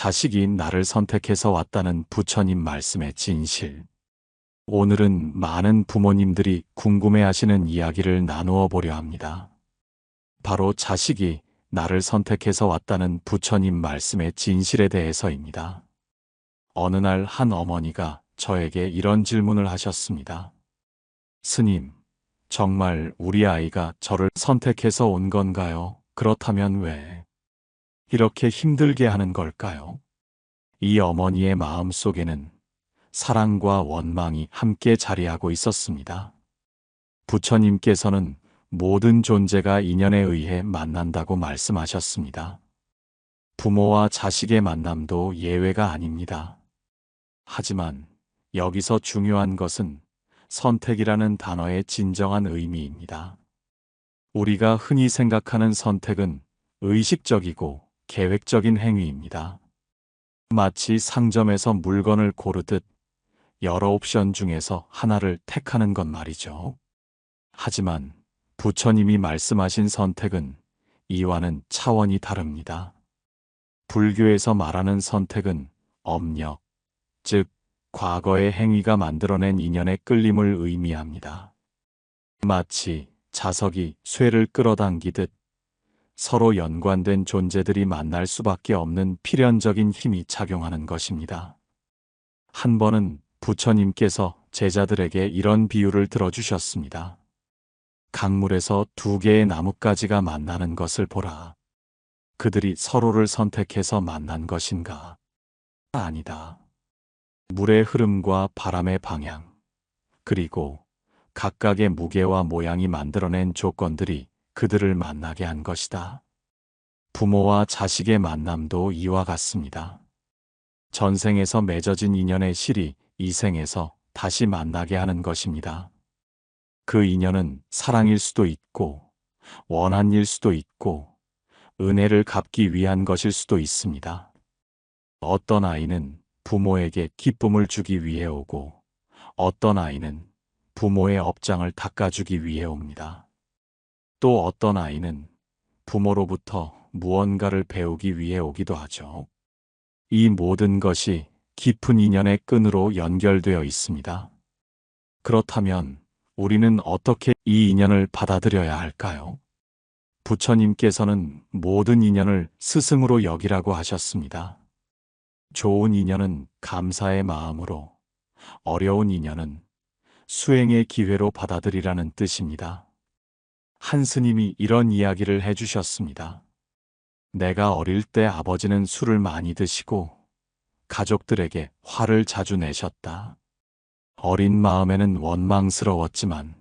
자식이 나를 선택해서 왔다는 부처님 말씀의 진실. 오늘은 많은 부모님들이 궁금해하시는 이야기를 나누어 보려 합니다. 바로 자식이 나를 선택해서 왔다는 부처님 말씀의 진실에 대해서입니다. 어느 날 한 어머니가 저에게 이런 질문을 하셨습니다. 스님, 정말 우리 아이가 저를 선택해서 온 건가요? 그렇다면 왜 이렇게 힘들게 하는 걸까요? 이 어머니의 마음 속에는 사랑과 원망이 함께 자리하고 있었습니다. 부처님께서는 모든 존재가 인연에 의해 만난다고 말씀하셨습니다. 부모와 자식의 만남도 예외가 아닙니다. 하지만 여기서 중요한 것은 선택이라는 단어의 진정한 의미입니다. 우리가 흔히 생각하는 선택은 의식적이고 계획적인 행위입니다. 마치 상점에서 물건을 고르듯 여러 옵션 중에서 하나를 택하는 것 말이죠. 하지만 부처님이 말씀하신 선택은 이와는 차원이 다릅니다. 불교에서 말하는 선택은 업력, 즉 과거의 행위가 만들어낸 인연의 끌림을 의미합니다. 마치 자석이 쇠를 끌어당기듯 서로 연관된 존재들이 만날 수밖에 없는 필연적인 힘이 작용하는 것입니다. 한 번은 부처님께서 제자들에게 이런 비유를 들어주셨습니다. 강물에서 두 개의 나뭇가지가 만나는 것을 보라. 그들이 서로를 선택해서 만난 것인가? 아니다. 물의 흐름과 바람의 방향, 그리고 각각의 무게와 모양이 만들어낸 조건들이 그들을 만나게 한 것이다. 부모와 자식의 만남도 이와 같습니다. 전생에서 맺어진 인연의 실이 이 생에서 다시 만나게 하는 것입니다. 그 인연은 사랑일 수도 있고, 원한일 수도 있고, 은혜를 갚기 위한 것일 수도 있습니다. 어떤 아이는 부모에게 기쁨을 주기 위해 오고, 어떤 아이는 부모의 업장을 닦아주기 위해 옵니다. 또 어떤 아이는 부모로부터 무언가를 배우기 위해 오기도 하죠. 이 모든 것이 깊은 인연의 끈으로 연결되어 있습니다. 그렇다면 우리는 어떻게 이 인연을 받아들여야 할까요? 부처님께서는 모든 인연을 스승으로 여기라고 하셨습니다. 좋은 인연은 감사의 마음으로, 어려운 인연은 수행의 기회로 받아들이라는 뜻입니다. 한 스님이 이런 이야기를 해주셨습니다. 내가 어릴 때 아버지는 술을 많이 드시고 가족들에게 화를 자주 내셨다. 어린 마음에는 원망스러웠지만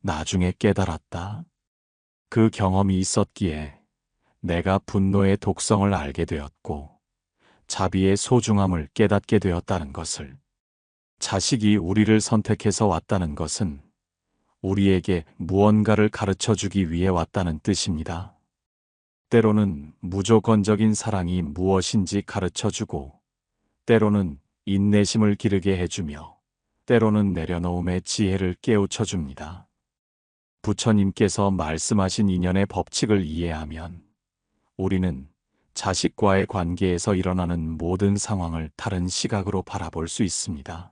나중에 깨달았다. 그 경험이 있었기에 내가 분노의 독성을 알게 되었고 자비의 소중함을 깨닫게 되었다는 것을. 자식이 우리를 선택해서 왔다는 것은 우리에게 무언가를 가르쳐주기 위해 왔다는 뜻입니다. 때로는 무조건적인 사랑이 무엇인지 가르쳐주고, 때로는 인내심을 기르게 해주며, 때로는 내려놓음의 지혜를 깨우쳐줍니다. 부처님께서 말씀하신 인연의 법칙을 이해하면 우리는 자식과의 관계에서 일어나는 모든 상황을 다른 시각으로 바라볼 수 있습니다.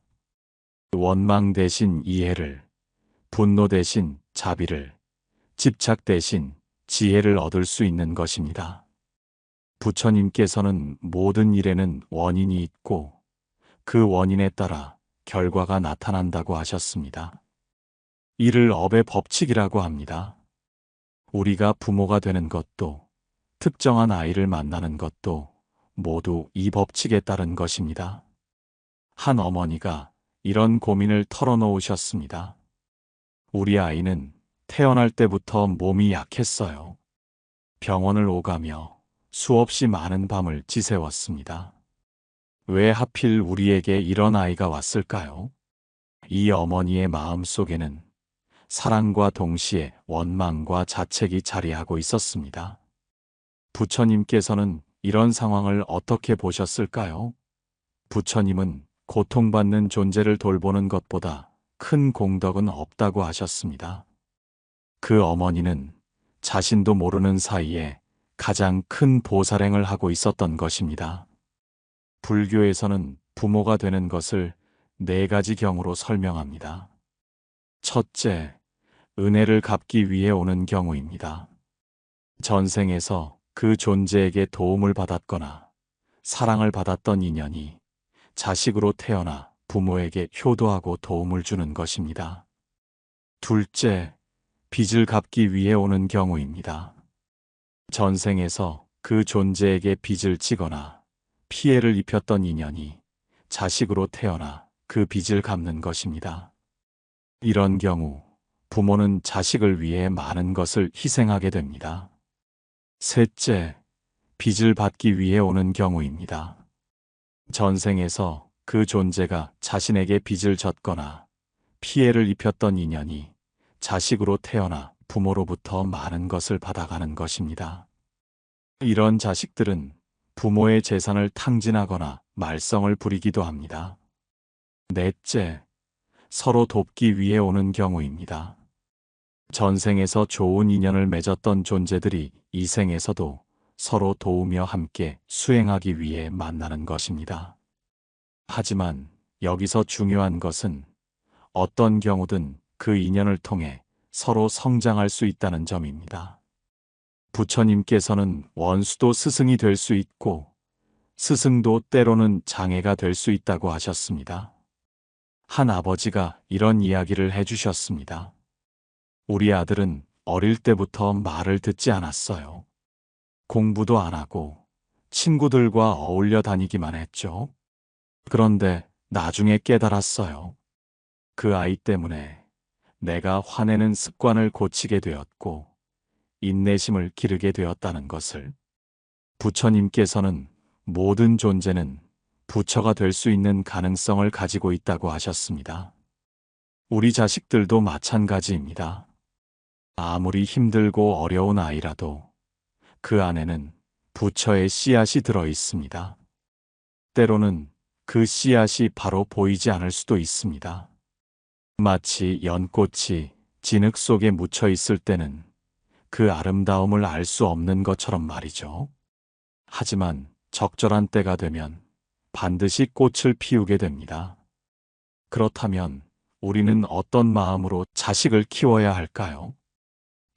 원망 대신 이해를, 분노 대신 자비를, 집착 대신 지혜를 얻을 수 있는 것입니다. 부처님께서는 모든 일에는 원인이 있고 그 원인에 따라 결과가 나타난다고 하셨습니다. 이를 업의 법칙이라고 합니다. 우리가 부모가 되는 것도 특정한 아이를 만나는 것도 모두 이 법칙에 따른 것입니다. 한 어머니가 이런 고민을 털어놓으셨습니다. 우리 아이는 태어날 때부터 몸이 약했어요. 병원을 오가며 수없이 많은 밤을 지새웠습니다. 왜 하필 우리에게 이런 아이가 왔을까요? 이 어머니의 마음 속에는 사랑과 동시에 원망과 자책이 자리하고 있었습니다. 부처님께서는 이런 상황을 어떻게 보셨을까요? 부처님은 고통받는 존재를 돌보는 것보다 큰 공덕은 없다고 하셨습니다. 그 어머니는 자신도 모르는 사이에 가장 큰 보살행을 하고 있었던 것입니다. 불교에서는 부모가 되는 것을 네 가지 경우로 설명합니다. 첫째, 은혜를 갚기 위해 오는 경우입니다. 전생에서 그 존재에게 도움을 받았거나 사랑을 받았던 인연이 자식으로 태어나 부모에게 효도하고 도움을 주는 것입니다. 둘째, 빚을 갚기 위해 오는 경우입니다. 전생에서 그 존재에게 빚을 지거나 피해를 입혔던 인연이 자식으로 태어나 그 빚을 갚는 것입니다. 이런 경우 부모는 자식을 위해 많은 것을 희생하게 됩니다. 셋째, 빚을 받기 위해 오는 경우입니다. 전생에서 그 존재가 자신에게 빚을 졌거나 피해를 입혔던 인연이 자식으로 태어나 부모로부터 많은 것을 받아가는 것입니다. 이런 자식들은 부모의 재산을 탕진하거나 말썽을 부리기도 합니다. 넷째, 서로 돕기 위해 오는 경우입니다. 전생에서 좋은 인연을 맺었던 존재들이 이 생에서도 서로 도우며 함께 수행하기 위해 만나는 것입니다. 하지만 여기서 중요한 것은 어떤 경우든 그 인연을 통해 서로 성장할 수 있다는 점입니다. 부처님께서는 원수도 스승이 될 수 있고 스승도 때로는 장애가 될 수 있다고 하셨습니다. 한 아버지가 이런 이야기를 해주셨습니다. 우리 아들은 어릴 때부터 말을 듣지 않았어요. 공부도 안 하고 친구들과 어울려 다니기만 했죠. 그런데 나중에 깨달았어요. 그 아이 때문에 내가 화내는 습관을 고치게 되었고 인내심을 기르게 되었다는 것을. 부처님께서는 모든 존재는 부처가 될 수 있는 가능성을 가지고 있다고 하셨습니다. 우리 자식들도 마찬가지입니다. 아무리 힘들고 어려운 아이라도 그 안에는 부처의 씨앗이 들어 있습니다. 때로는 그 씨앗이 바로 보이지 않을 수도 있습니다. 마치 연꽃이 진흙 속에 묻혀 있을 때는 그 아름다움을 알 수 없는 것처럼 말이죠. 하지만 적절한 때가 되면 반드시 꽃을 피우게 됩니다. 그렇다면 우리는 어떤 마음으로 자식을 키워야 할까요?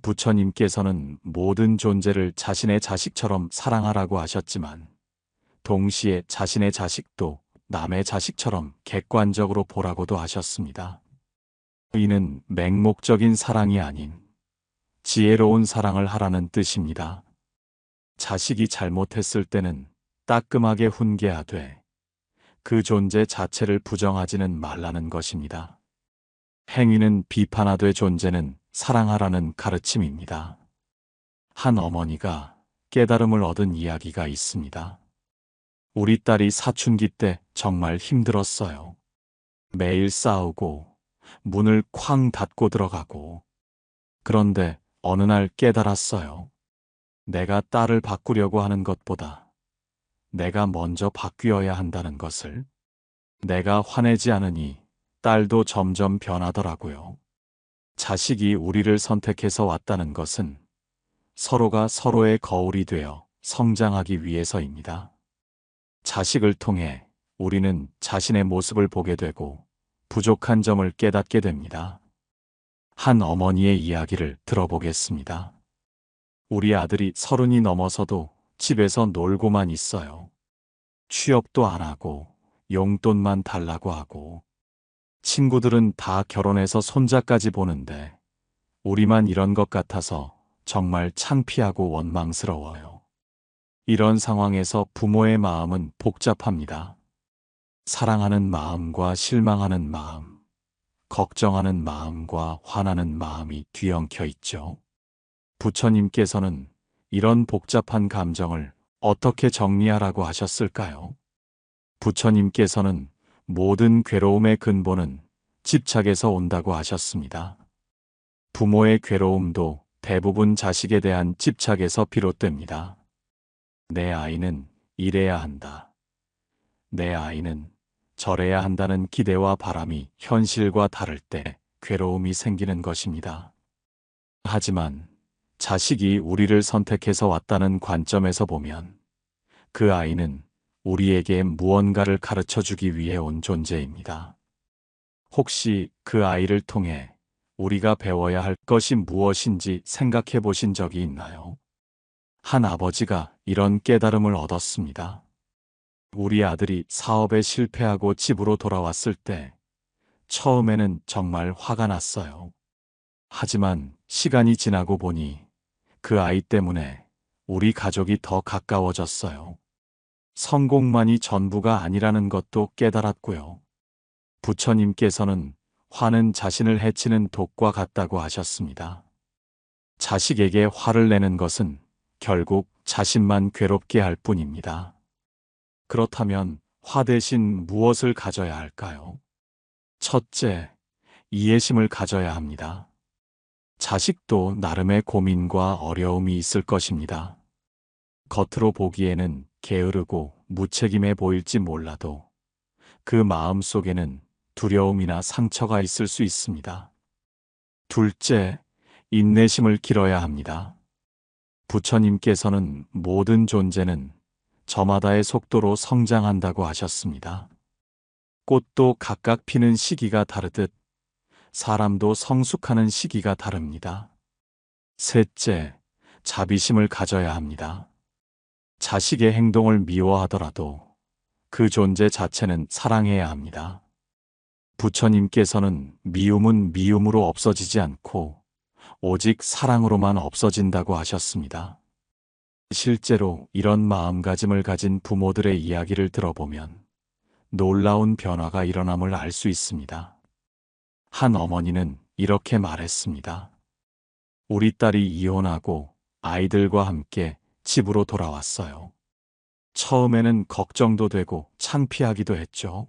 부처님께서는 모든 존재를 자신의 자식처럼 사랑하라고 하셨지만 동시에 자신의 자식도 남의 자식처럼 객관적으로 보라고도 하셨습니다. 이는 맹목적인 사랑이 아닌 지혜로운 사랑을 하라는 뜻입니다. 자식이 잘못했을 때는 따끔하게 훈계하되 그 존재 자체를 부정하지는 말라는 것입니다. 행위는 비판하되 존재는 사랑하라는 가르침입니다. 한 어머니가 깨달음을 얻은 이야기가 있습니다. 우리 딸이 사춘기 때 정말 힘들었어요. 매일 싸우고 문을 쾅 닫고 들어가고. 그런데 어느 날 깨달았어요. 내가 딸을 바꾸려고 하는 것보다 내가 먼저 바뀌어야 한다는 것을. 내가 화내지 않으니 딸도 점점 변하더라고요. 자식이 우리를 선택해서 왔다는 것은 서로가 서로의 거울이 되어 성장하기 위해서입니다. 자식을 통해 우리는 자신의 모습을 보게 되고 부족한 점을 깨닫게 됩니다. 한 어머니의 이야기를 들어보겠습니다. 우리 아들이 30이 넘어서도 집에서 놀고만 있어요. 취업도 안 하고 용돈만 달라고 하고. 친구들은 다 결혼해서 손자까지 보는데 우리만 이런 것 같아서 정말 창피하고 원망스러워요. 이런 상황에서 부모의 마음은 복잡합니다. 사랑하는 마음과 실망하는 마음, 걱정하는 마음과 화나는 마음이 뒤엉켜 있죠. 부처님께서는 이런 복잡한 감정을 어떻게 정리하라고 하셨을까요? 부처님께서는 모든 괴로움의 근본은 집착에서 온다고 하셨습니다. 부모의 괴로움도 대부분 자식에 대한 집착에서 비롯됩니다. 내 아이는 이래야 한다. 내 아이는 저래야 한다는 기대와 바람이 현실과 다를 때 괴로움이 생기는 것입니다. 하지만 자식이 우리를 선택해서 왔다는 관점에서 보면 그 아이는 우리에게 무언가를 가르쳐 주기 위해 온 존재입니다. 혹시 그 아이를 통해 우리가 배워야 할 것이 무엇인지 생각해 보신 적이 있나요? 한 아버지가 이런 깨달음을 얻었습니다. 우리 아들이 사업에 실패하고 집으로 돌아왔을 때 처음에는 정말 화가 났어요. 하지만 시간이 지나고 보니 그 아이 때문에 우리 가족이 더 가까워졌어요. 성공만이 전부가 아니라는 것도 깨달았고요. 부처님께서는 화는 자신을 해치는 독과 같다고 하셨습니다. 자식에게 화를 내는 것은 결국 자신만 괴롭게 할 뿐입니다. 그렇다면 화 대신 무엇을 가져야 할까요? 첫째, 이해심을 가져야 합니다. 자식도 나름의 고민과 어려움이 있을 것입니다. 겉으로 보기에는 게으르고 무책임해 보일지 몰라도 그 마음 속에는 두려움이나 상처가 있을 수 있습니다. 둘째, 인내심을 기러야 합니다. 부처님께서는 모든 존재는 저마다의 속도로 성장한다고 하셨습니다. 꽃도 각각 피는 시기가 다르듯 사람도 성숙하는 시기가 다릅니다. 셋째, 자비심을 가져야 합니다. 자식의 행동을 미워하더라도 그 존재 자체는 사랑해야 합니다. 부처님께서는 미움은 미움으로 없어지지 않고 오직 사랑으로만 없어진다고 하셨습니다. 실제로 이런 마음가짐을 가진 부모들의 이야기를 들어보면 놀라운 변화가 일어남을 알 수 있습니다. 한 어머니는 이렇게 말했습니다. 우리 딸이 이혼하고 아이들과 함께 집으로 돌아왔어요. 처음에는 걱정도 되고 창피하기도 했죠.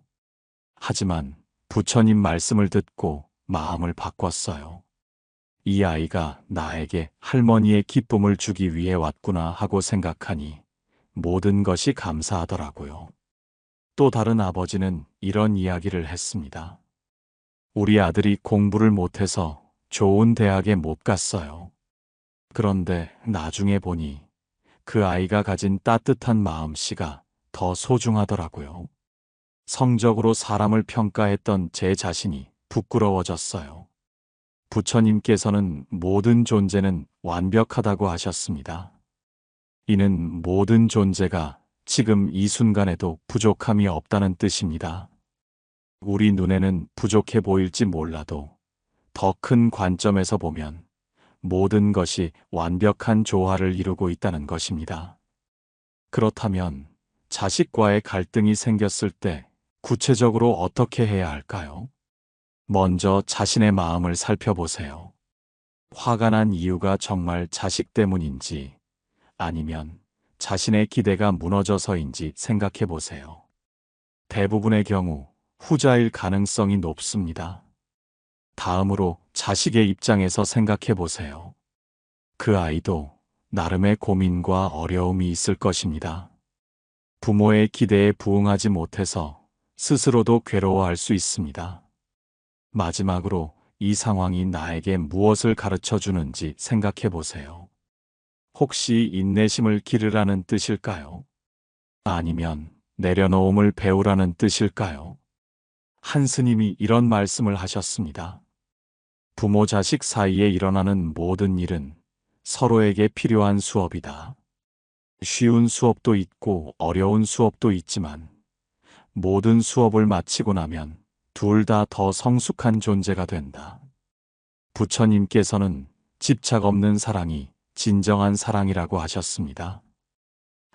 하지만 부처님 말씀을 듣고 마음을 바꿨어요. 이 아이가 나에게 할머니의 기쁨을 주기 위해 왔구나 하고 생각하니 모든 것이 감사하더라고요. 또 다른 아버지는 이런 이야기를 했습니다. 우리 아들이 공부를 못해서 좋은 대학에 못 갔어요. 그런데 나중에 보니 그 아이가 가진 따뜻한 마음씨가 더 소중하더라고요. 성적으로 사람을 평가했던 제 자신이 부끄러워졌어요. 부처님께서는 모든 존재는 완벽하다고 하셨습니다. 이는 모든 존재가 지금 이 순간에도 부족함이 없다는 뜻입니다. 우리 눈에는 부족해 보일지 몰라도 더 큰 관점에서 보면 모든 것이 완벽한 조화를 이루고 있다는 것입니다. 그렇다면 자식과의 갈등이 생겼을 때 구체적으로 어떻게 해야 할까요? 먼저 자신의 마음을 살펴보세요. 화가 난 이유가 정말 자식 때문인지 아니면 자신의 기대가 무너져서인지 생각해 보세요. 대부분의 경우 후자일 가능성이 높습니다. 다음으로 자식의 입장에서 생각해 보세요. 그 아이도 나름의 고민과 어려움이 있을 것입니다. 부모의 기대에 부응하지 못해서 스스로도 괴로워할 수 있습니다. 마지막으로 이 상황이 나에게 무엇을 가르쳐 주는지 생각해 보세요. 혹시 인내심을 기르라는 뜻일까요? 아니면 내려놓음을 배우라는 뜻일까요? 한 스님이 이런 말씀을 하셨습니다. 부모 자식 사이에 일어나는 모든 일은 서로에게 필요한 수업이다. 쉬운 수업도 있고 어려운 수업도 있지만 모든 수업을 마치고 나면 둘 다 더 성숙한 존재가 된다. 부처님께서는 집착 없는 사랑이 진정한 사랑이라고 하셨습니다.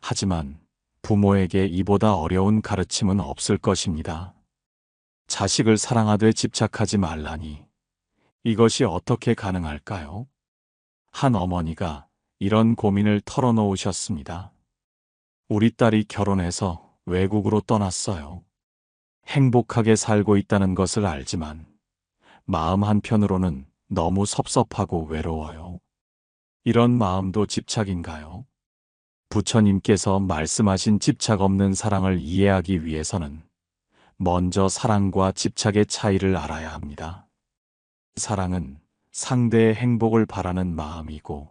하지만 부모에게 이보다 어려운 가르침은 없을 것입니다. 자식을 사랑하되 집착하지 말라니 이것이 어떻게 가능할까요? 한 어머니가 이런 고민을 털어놓으셨습니다. 우리 딸이 결혼해서 외국으로 떠났어요. 행복하게 살고 있다는 것을 알지만 마음 한편으로는 너무 섭섭하고 외로워요. 이런 마음도 집착인가요? 부처님께서 말씀하신 집착 없는 사랑을 이해하기 위해서는 먼저 사랑과 집착의 차이를 알아야 합니다. 사랑은 상대의 행복을 바라는 마음이고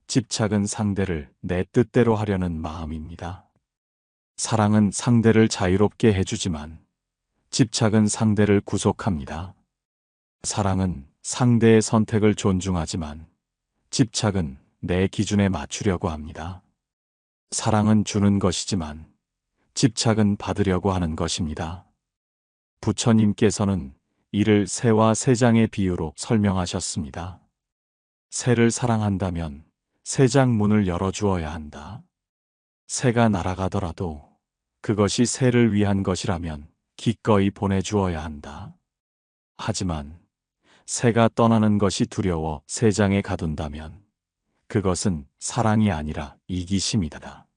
집착은 상대를 내 뜻대로 하려는 마음입니다. 사랑은 상대를 자유롭게 해주지만 집착은 상대를 구속합니다. 사랑은 상대의 선택을 존중하지만 집착은 내 기준에 맞추려고 합니다. 사랑은 주는 것이지만 집착은 받으려고 하는 것입니다. 부처님께서는 이를 새와 새장의 비유로 설명하셨습니다. 새를 사랑한다면 새장 문을 열어주어야 한다. 새가 날아가더라도 그것이 새를 위한 것이라면 기꺼이 보내주어야 한다. 하지만 새가 떠나는 것이 두려워 새장에 가둔다면 그것은 사랑이 아니라 이기심이다.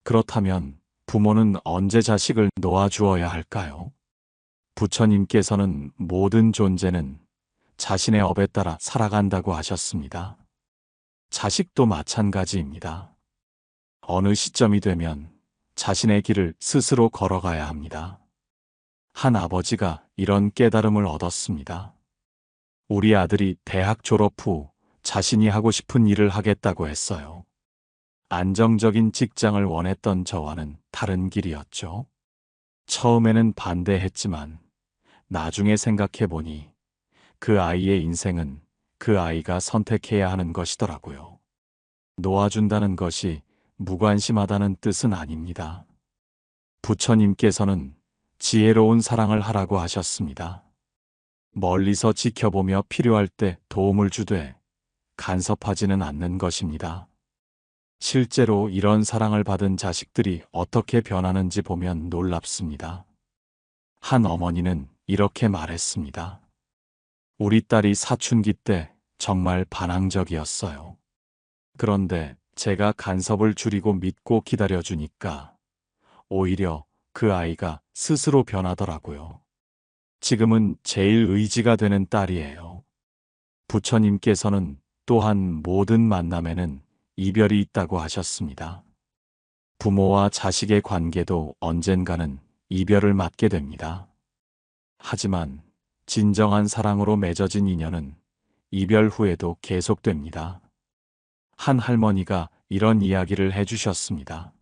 그렇다면 부모는 언제 자식을 놓아주어야 할까요? 부처님께서는 모든 존재는 자신의 업에 따라 살아간다고 하셨습니다. 자식도 마찬가지입니다. 어느 시점이 되면 자신의 길을 스스로 걸어가야 합니다. 한 아버지가 이런 깨달음을 얻었습니다. 우리 아들이 대학 졸업 후 자신이 하고 싶은 일을 하겠다고 했어요. 안정적인 직장을 원했던 저와는 다른 길이었죠. 처음에는 반대했지만 나중에 생각해보니 그 아이의 인생은 그 아이가 선택해야 하는 것이더라고요. 놓아준다는 것이 무관심하다는 뜻은 아닙니다. 부처님께서는 지혜로운 사랑을 하라고 하셨습니다. 멀리서 지켜보며 필요할 때 도움을 주되 간섭하지는 않는 것입니다. 실제로 이런 사랑을 받은 자식들이 어떻게 변하는지 보면 놀랍습니다. 한 어머니는 이렇게 말했습니다. 우리 딸이 사춘기 때 정말 반항적이었어요. 그런데 제가 간섭을 줄이고 믿고 기다려주니까 오히려 그 아이가 스스로 변하더라고요. 지금은 제일 의지가 되는 딸이에요. 부처님께서는 또한 모든 만남에는 이별이 있다고 하셨습니다. 부모와 자식의 관계도 언젠가는 이별을 맞게 됩니다. 하지만 진정한 사랑으로 맺어진 인연은 이별 후에도 계속됩니다. 한 할머니가 이런 이야기를 해주셨습니다.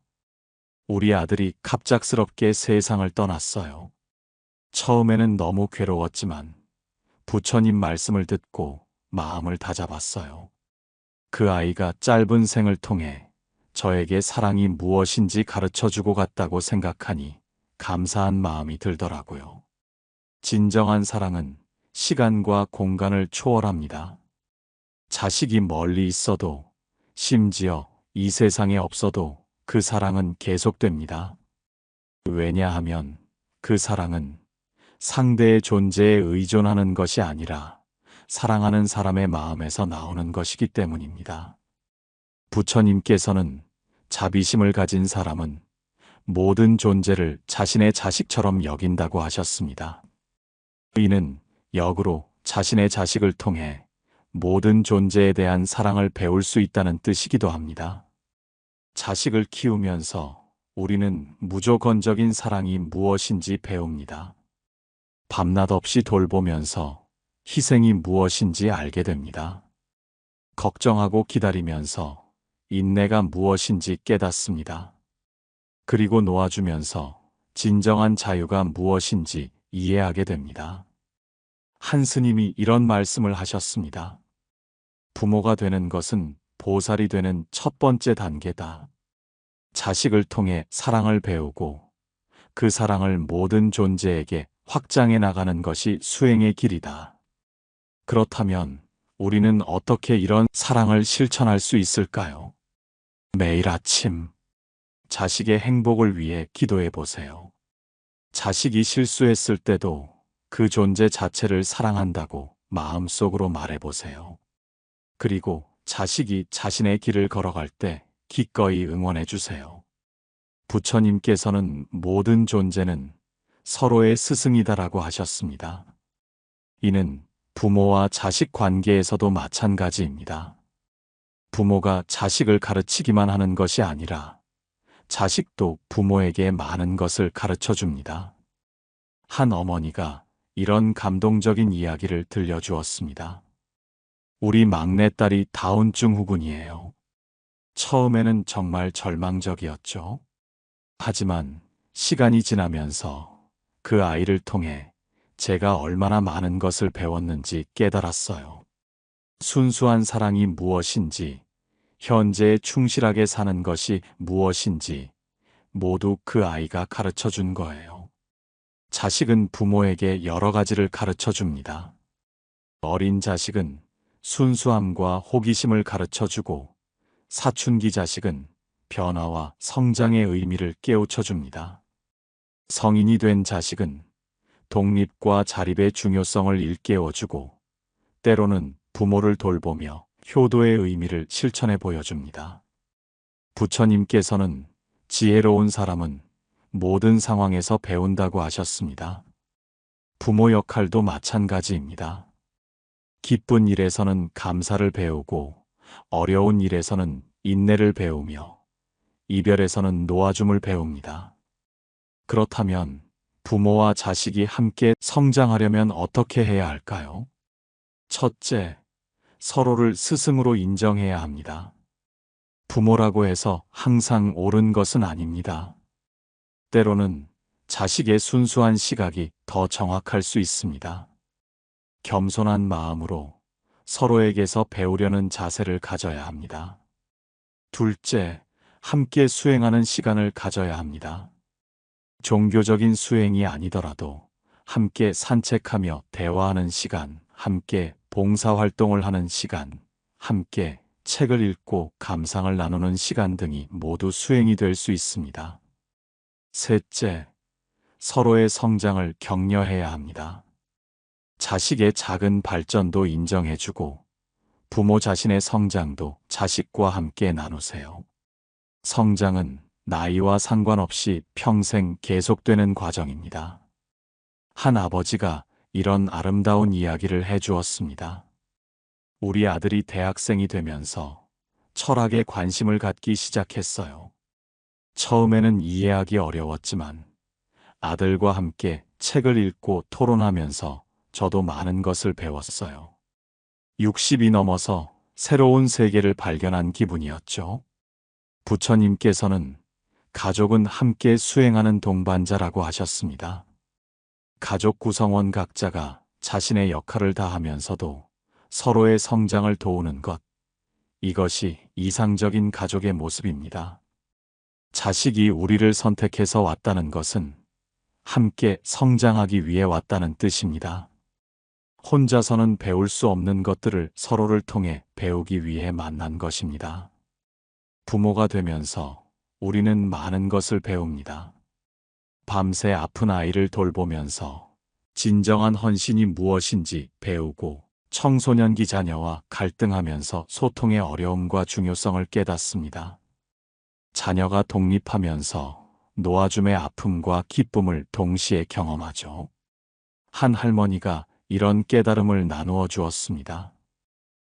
우리 아들이 갑작스럽게 세상을 떠났어요. 처음에는 너무 괴로웠지만 부처님 말씀을 듣고 마음을 다잡았어요. 그 아이가 짧은 생을 통해 저에게 사랑이 무엇인지 가르쳐주고 갔다고 생각하니 감사한 마음이 들더라고요. 진정한 사랑은 시간과 공간을 초월합니다. 자식이 멀리 있어도 심지어 이 세상에 없어도 그 사랑은 계속됩니다. 왜냐하면 그 사랑은 상대의 존재에 의존하는 것이 아니라 사랑하는 사람의 마음에서 나오는 것이기 때문입니다. 부처님께서는 자비심을 가진 사람은 모든 존재를 자신의 자식처럼 여긴다고 하셨습니다. 이는 역으로 자신의 자식을 통해 모든 존재에 대한 사랑을 배울 수 있다는 뜻이기도 합니다. 자식을 키우면서 우리는 무조건적인 사랑이 무엇인지 배웁니다. 밤낮 없이 돌보면서 희생이 무엇인지 알게 됩니다. 걱정하고 기다리면서 인내가 무엇인지 깨닫습니다. 그리고 놓아주면서 진정한 자유가 무엇인지 이해하게 됩니다. 한 스님이 이런 말씀을 하셨습니다. 부모가 되는 것은 보살이 되는 첫 번째 단계다. 자식을 통해 사랑을 배우고 그 사랑을 모든 존재에게 확장해 나가는 것이 수행의 길이다. 그렇다면 우리는 어떻게 이런 사랑을 실천할 수 있을까요? 매일 아침 자식의 행복을 위해 기도해 보세요. 자식이 실수했을 때도 그 존재 자체를 사랑한다고 마음속으로 말해 보세요. 그리고 자식이 자신의 길을 걸어갈 때 기꺼이 응원해 주세요. 부처님께서는 모든 존재는 서로의 스승이다라고 하셨습니다. 이는 부모와 자식 관계에서도 마찬가지입니다. 부모가 자식을 가르치기만 하는 것이 아니라 자식도 부모에게 많은 것을 가르쳐 줍니다. 한 어머니가 이런 감동적인 이야기를 들려주었습니다. 우리 막내딸이 다운증 후군이에요. 처음에는 정말 절망적이었죠. 하지만 시간이 지나면서 그 아이를 통해 제가 얼마나 많은 것을 배웠는지 깨달았어요. 순수한 사랑이 무엇인지, 현재에 충실하게 사는 것이 무엇인지 모두 그 아이가 가르쳐 준 거예요. 자식은 부모에게 여러 가지를 가르쳐 줍니다. 어린 자식은 순수함과 호기심을 가르쳐 주고, 사춘기 자식은 변화와 성장의 의미를 깨우쳐 줍니다. 성인이 된 자식은 독립과 자립의 중요성을 일깨워 주고, 때로는 부모를 돌보며 효도의 의미를 실천해 보여줍니다. 부처님께서는 지혜로운 사람은 모든 상황에서 배운다고 하셨습니다. 부모 역할도 마찬가지입니다. 기쁜 일에서는 감사를 배우고, 어려운 일에서는 인내를 배우며, 이별에서는 놓아줌을 배웁니다. 그렇다면 부모와 자식이 함께 성장하려면 어떻게 해야 할까요? 첫째, 서로를 스승으로 인정해야 합니다. 부모라고 해서 항상 옳은 것은 아닙니다. 때로는 자식의 순수한 시각이 더 정확할 수 있습니다. 겸손한 마음으로 서로에게서 배우려는 자세를 가져야 합니다. 둘째, 함께 수행하는 시간을 가져야 합니다. 종교적인 수행이 아니더라도 함께 산책하며 대화하는 시간, 함께 봉사활동을 하는 시간, 함께 책을 읽고 감상을 나누는 시간 등이 모두 수행이 될 수 있습니다. 셋째, 서로의 성장을 격려해야 합니다. 자식의 작은 발전도 인정해주고, 부모 자신의 성장도 자식과 함께 나누세요. 성장은 나이와 상관없이 평생 계속되는 과정입니다. 한 아버지가 이런 아름다운 이야기를 해주었습니다. 우리 아들이 대학생이 되면서 철학에 관심을 갖기 시작했어요. 처음에는 이해하기 어려웠지만 아들과 함께 책을 읽고 토론하면서 저도 많은 것을 배웠어요. 60이 넘어서 새로운 세계를 발견한 기분이었죠. 부처님께서는 가족은 함께 수행하는 동반자라고 하셨습니다. 가족 구성원 각자가 자신의 역할을 다하면서도 서로의 성장을 도우는 것, 이것이 이상적인 가족의 모습입니다. 자식이 우리를 선택해서 왔다는 것은 함께 성장하기 위해 왔다는 뜻입니다. 혼자서는 배울 수 없는 것들을 서로를 통해 배우기 위해 만난 것입니다. 부모가 되면서 우리는 많은 것을 배웁니다. 밤새 아픈 아이를 돌보면서 진정한 헌신이 무엇인지 배우고, 청소년기 자녀와 갈등하면서 소통의 어려움과 중요성을 깨닫습니다. 자녀가 독립하면서 놓아줌의 아픔과 기쁨을 동시에 경험하죠. 한 할머니가 이런 깨달음을 나누어 주었습니다.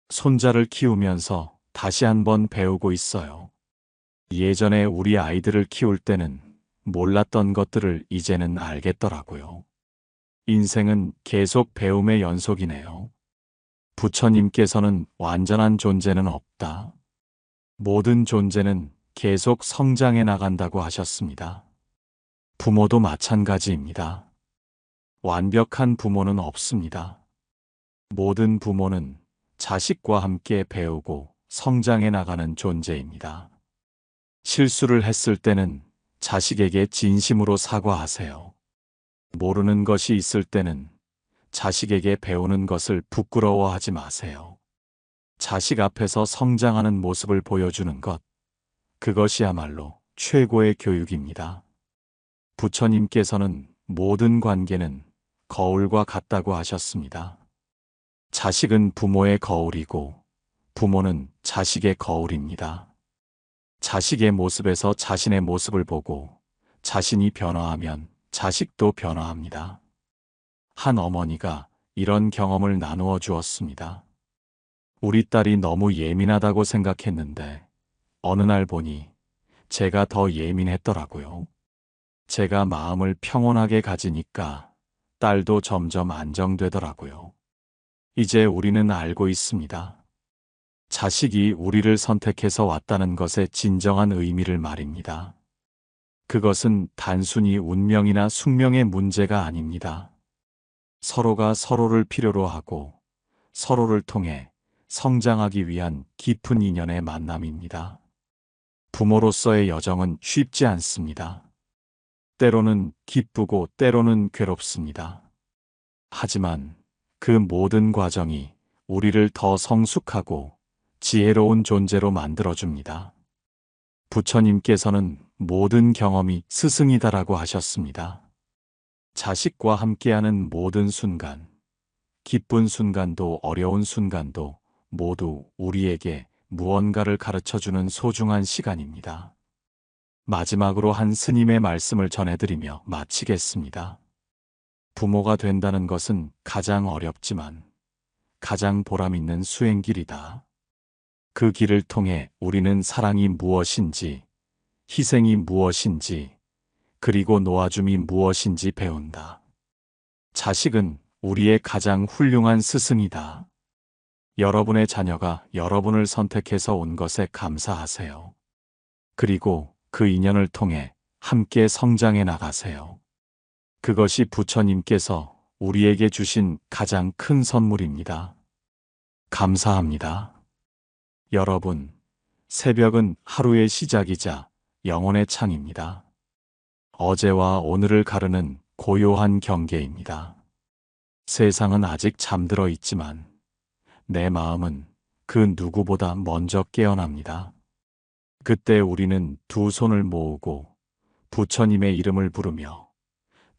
손자를 키우면서 다시 한번 배우고 있어요. 예전에 우리 아이들을 키울 때는 몰랐던 것들을 이제는 알겠더라고요. 인생은 계속 배움의 연속이네요. 부처님께서는 완전한 존재는 없다. 모든 존재는 계속 성장해 나간다고 하셨습니다. 부모도 마찬가지입니다. 완벽한 부모는 없습니다. 모든 부모는 자식과 함께 배우고 성장해 나가는 존재입니다. 실수를 했을 때는 자식에게 진심으로 사과하세요. 모르는 것이 있을 때는 자식에게 배우는 것을 부끄러워하지 마세요. 자식 앞에서 성장하는 모습을 보여주는 것, 그것이야말로 최고의 교육입니다. 부처님께서는 모든 관계는 거울과 같다고 하셨습니다. 자식은 부모의 거울이고 부모는 자식의 거울입니다. 자식의 모습에서 자신의 모습을 보고 자신이 변화하면 자식도 변화합니다. 한 어머니가 이런 경험을 나누어 주었습니다. 우리 딸이 너무 예민하다고 생각했는데 어느 날 보니 제가 더 예민했더라고요. 제가 마음을 평온하게 가지니까 딸도 점점 안정되더라고요. 이제 우리는 알고 있습니다. 자식이 우리를 선택해서 왔다는 것의 진정한 의미를 말입니다. 그것은 단순히 운명이나 숙명의 문제가 아닙니다. 서로가 서로를 필요로 하고 서로를 통해 성장하기 위한 깊은 인연의 만남입니다. 부모로서의 여정은 쉽지 않습니다. 때로는 기쁘고 때로는 괴롭습니다. 하지만 그 모든 과정이 우리를 더 성숙하고 지혜로운 존재로 만들어줍니다. 부처님께서는 모든 경험이 스승이다라고 하셨습니다. 자식과 함께하는 모든 순간, 기쁜 순간도 어려운 순간도 모두 우리에게 무언가를 가르쳐주는 소중한 시간입니다. 마지막으로 한 스님의 말씀을 전해드리며 마치겠습니다. 부모가 된다는 것은 가장 어렵지만 가장 보람있는 수행길이다. 그 길을 통해 우리는 사랑이 무엇인지, 희생이 무엇인지, 그리고 놓아줌이 무엇인지 배운다. 자식은 우리의 가장 훌륭한 스승이다. 여러분의 자녀가 여러분을 선택해서 온 것에 감사하세요. 그리고 그 인연을 통해 함께 성장해 나가세요. 그것이 부처님께서 우리에게 주신 가장 큰 선물입니다. 감사합니다. 여러분, 새벽은 하루의 시작이자 영혼의 창입니다. 어제와 오늘을 가르는 고요한 경계입니다. 세상은 아직 잠들어 있지만 내 마음은 그 누구보다 먼저 깨어납니다. 그때 우리는 두 손을 모으고 부처님의 이름을 부르며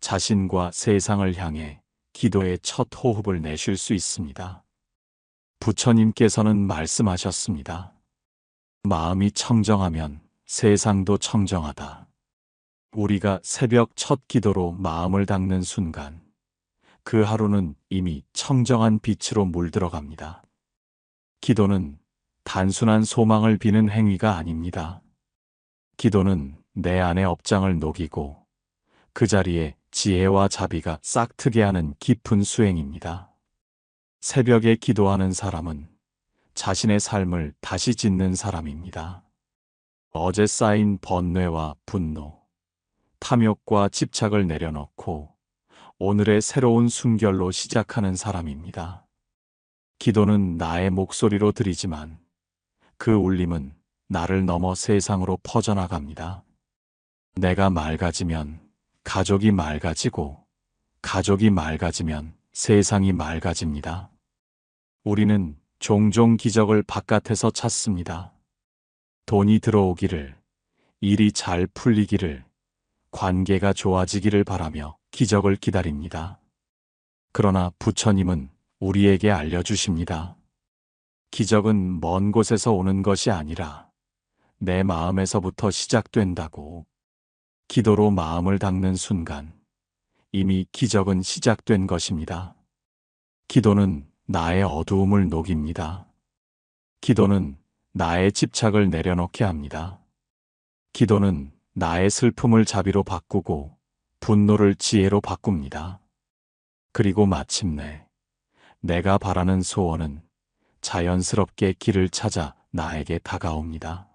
자신과 세상을 향해 기도의 첫 호흡을 내쉴 수 있습니다. 부처님께서는 말씀하셨습니다. 마음이 청정하면 세상도 청정하다. 우리가 새벽 첫 기도로 마음을 닦는 순간 그 하루는 이미 청정한 빛으로 물들어갑니다. 기도는 단순한 소망을 비는 행위가 아닙니다. 기도는 내 안의 업장을 녹이고 그 자리에 지혜와 자비가 싹트게 하는 깊은 수행입니다. 새벽에 기도하는 사람은 자신의 삶을 다시 짓는 사람입니다. 어제 쌓인 번뇌와 분노, 탐욕과 집착을 내려놓고 오늘의 새로운 숨결로 시작하는 사람입니다. 기도는 나의 목소리로 들리지만 그 울림은 나를 넘어 세상으로 퍼져나갑니다. 내가 맑아지면 가족이 맑아지고 가족이 맑아지면 세상이 맑아집니다. 우리는 종종 기적을 바깥에서 찾습니다. 돈이 들어오기를, 일이 잘 풀리기를, 관계가 좋아지기를 바라며 기적을 기다립니다. 그러나 부처님은 우리에게 알려주십니다. 기적은 먼 곳에서 오는 것이 아니라 내 마음에서부터 시작된다고. 기도로 마음을 닦는 순간 이미 기적은 시작된 것입니다. 기도는 나의 어두움을 녹입니다. 기도는 나의 집착을 내려놓게 합니다. 기도는 나의 슬픔을 자비로 바꾸고 분노를 지혜로 바꿉니다. 그리고 마침내 내가 바라는 소원은 자연스럽게 길을 찾아 나에게 다가옵니다.